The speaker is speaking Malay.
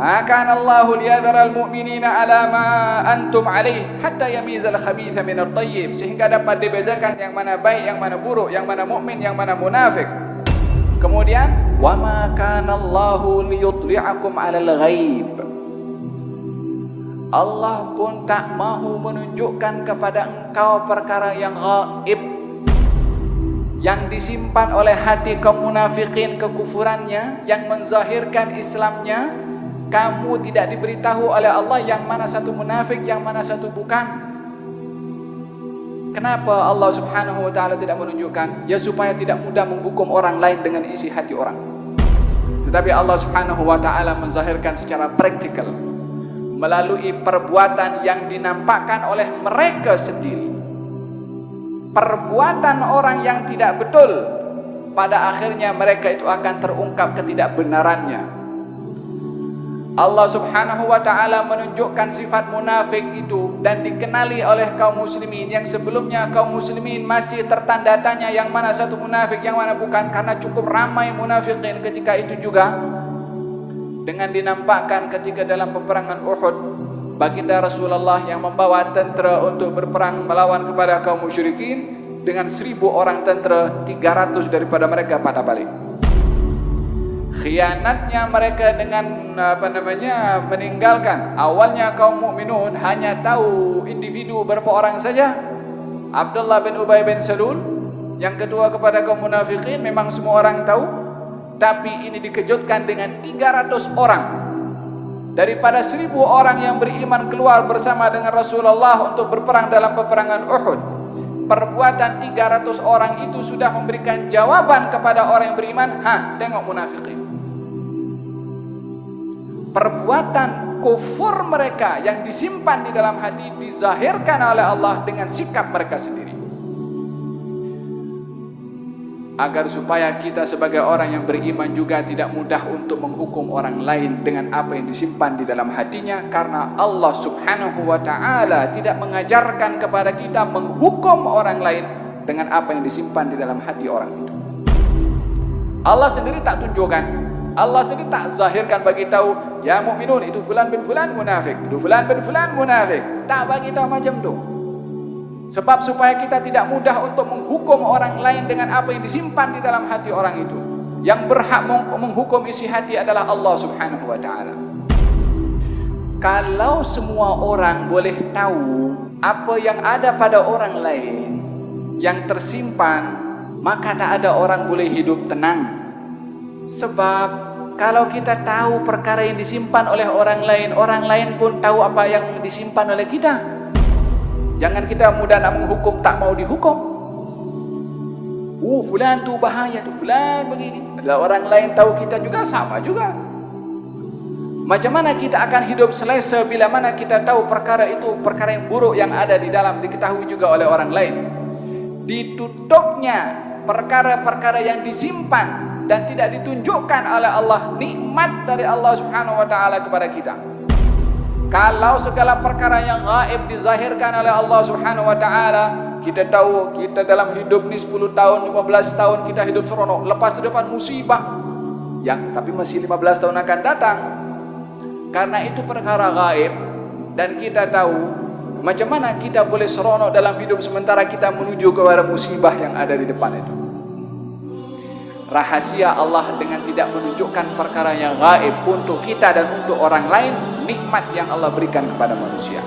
Ma kana Allahu liyadhara al-mu'minina ala ma antum alaih hatta yamizal khabitha min at-tayyib, sehingga dapat dibezakan yang mana baik, yang mana buruk, yang mana mukmin, yang mana munafik. Kemudian wa ma kana Allahu liyutli'akum 'alal ghaib. Allah pun tak mahu menunjukkan kepada engkau perkara yang gaib, yang disimpan oleh hati kaum munafikin kekufurannya, yang menzahirkan Islamnya. Kamu tidak diberitahu oleh Allah yang mana satu munafik, yang mana satu bukan. Kenapa Allah subhanahu wa ta'ala tidak menunjukkan? Ya supaya tidak mudah menghukum orang lain dengan isi hati orang. Tetapi Allah subhanahu wa ta'ala menzahirkan secara praktikal melalui perbuatan yang dinampakkan oleh mereka sendiri. Perbuatan orang yang tidak betul, pada akhirnya mereka itu akan terungkap ketidakbenarannya. Allah subhanahu wa ta'ala menunjukkan sifat munafik itu dan dikenali oleh kaum muslimin yang sebelumnya kaum muslimin masih tertanda tanya yang mana satu munafik, yang mana bukan, karena cukup ramai munafikin ketika itu juga. Dengan dinampakkan ketika dalam peperangan Uhud, baginda Rasulullah yang membawa tentera untuk berperang melawan kepada kaum musyrikin, dengan 1000 orang tentera, 300 daripada mereka patah balik. Khianatnya mereka dengan meninggalkan, awalnya kaum mukminun hanya tahu individu berapa orang saja, Abdullah bin Ubay bin Salul. Yang kedua kepada kaum munafikin memang semua orang tahu, tapi ini dikejutkan dengan 300 orang daripada 1000 orang yang beriman keluar bersama dengan Rasulullah untuk berperang dalam peperangan Uhud. Perbuatan 300 orang itu sudah memberikan jawaban kepada orang yang beriman, tengok munafikin. Perbuatan kufur mereka yang disimpan di dalam hati dizahirkan oleh Allah dengan sikap mereka sendiri. Agar supaya kita sebagai orang yang beriman juga tidak mudah untuk menghukum orang lain dengan apa yang disimpan di dalam hatinya, karena Allah subhanahu wa ta'ala tidak mengajarkan kepada kita menghukum orang lain dengan apa yang disimpan di dalam hati orang itu. Allah sendiri tak tunjukkan, Allah sendiri tak zahirkan bagi tahu, ya mukminun itu fulan bin fulan munafik, itu fulan bin fulan munafik. Tak bagi tahu macam tu. Sebab supaya kita tidak mudah untuk menghukum orang lain dengan apa yang disimpan di dalam hati orang itu. Yang berhak menghukum isi hati adalah Allah subhanahu wa ta'ala. Kalau semua orang boleh tahu apa yang ada pada orang lain yang tersimpan, maka tak ada orang boleh hidup tenang. Sebab kalau kita tahu perkara yang disimpan oleh orang lain pun tahu apa yang disimpan oleh kita. Jangan kita mudah nak menghukum, tak mau dihukum. Fulan tu bahaya tu, fulan begini. Adalah orang lain tahu, kita juga sama juga. Macam mana kita akan hidup selesa bila mana kita tahu perkara itu, perkara yang buruk yang ada di dalam diketahui juga oleh orang lain. Ditutupnya perkara-perkara yang disimpan dan tidak ditunjukkan oleh Allah, nikmat dari Allah subhanahu wa ta'ala kepada kita. Kalau segala perkara yang gaib dizahirkan oleh Allah subhanahu wa ta'ala, kita tahu kita dalam hidup ni 10 tahun, 15 tahun kita hidup seronok, lepas itu dapat musibah yang tapi masih 15 tahun akan datang. Karena itu perkara gaib dan kita tahu, macam mana kita boleh seronok dalam hidup sementara kita menuju kepada musibah yang ada di depan itu. Rahasia Allah dengan tidak menunjukkan perkara yang gaib untuk kita dan untuk orang lain, nikmat yang Allah berikan kepada manusia.